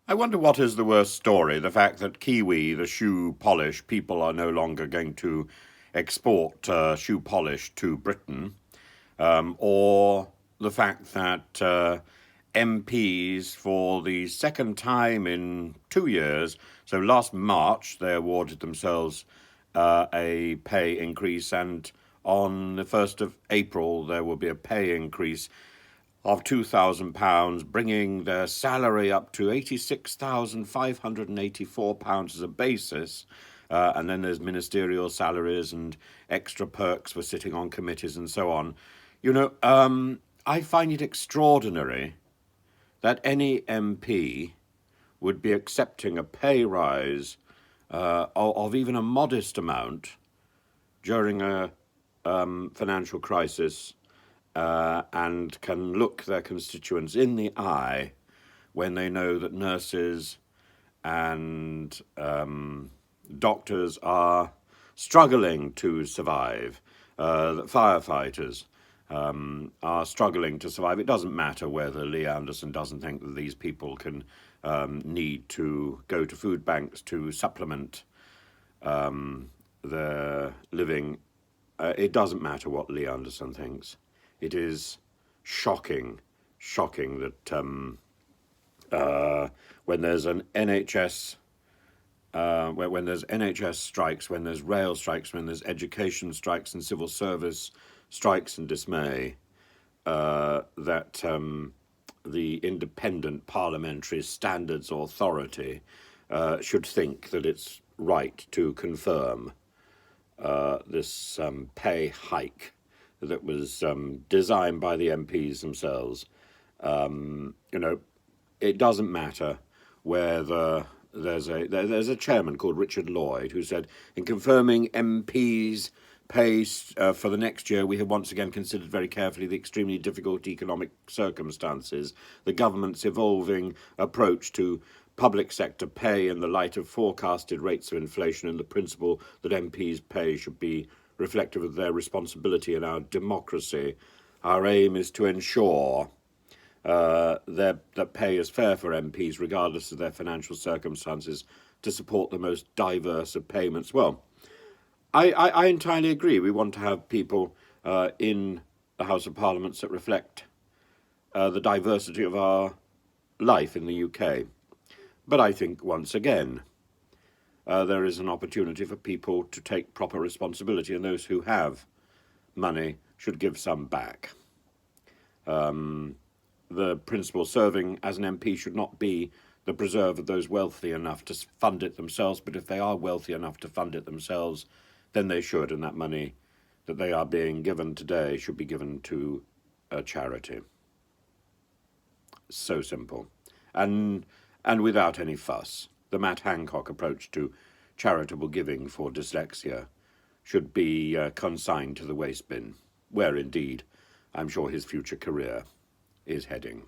I wonder what is the worst story, the fact that Kiwi, the shoe polish, people are no longer going to export shoe polish to Britain, or the fact that MPs, for the second time in 2 years, so last March they awarded themselves a pay increase, and on the 1st of April there will be a pay increase of £2,000, bringing their salary up to £86,584 as a basis. And then there's ministerial salaries and extra perks for sitting on committees and so on. I find it extraordinary that any MP would be accepting a pay rise of even a modest amount during a financial crisis, and can look their constituents in the eye when they know that nurses and doctors are struggling to survive, that firefighters are struggling to survive. It doesn't matter whether Lee Anderson doesn't think that these people can need to go to food banks to supplement their living. It doesn't matter what Lee Anderson thinks. It is shocking that when there's an NHS, when there's NHS strikes, when there's rail strikes, when there's education strikes and civil service strikes and dismay, that the Independent Parliamentary Standards Authority should think that it's right to confirm this pay hike that was designed by the MPs themselves. It doesn't matter whether there's a chairman called Richard Lloyd who said, in confirming MPs' pay for the next year, we have once again considered very carefully the extremely difficult economic circumstances, the government's evolving approach to public sector pay in the light of forecasted rates of inflation, and the principle that MPs' pay should be reflective of their responsibility in our democracy. Our aim is to ensure that pay is fair for MPs, regardless of their financial circumstances, to support the most diverse of payments. Well, I entirely agree. We want to have people in the House of Parliaments that reflect the diversity of our life in the UK. But I think, once again, there is an opportunity for people to take proper responsibility, and those who have money should give some back. The principle serving as an MP should not be the preserve of those wealthy enough to fund it themselves, but if they are wealthy enough to fund it themselves, then they should, and that money that they are being given today should be given to a charity. So simple. And without any fuss. The Matt Hancock approach to charitable giving for dyslexia should be consigned to the waste bin, where indeed I'm sure his future career is heading.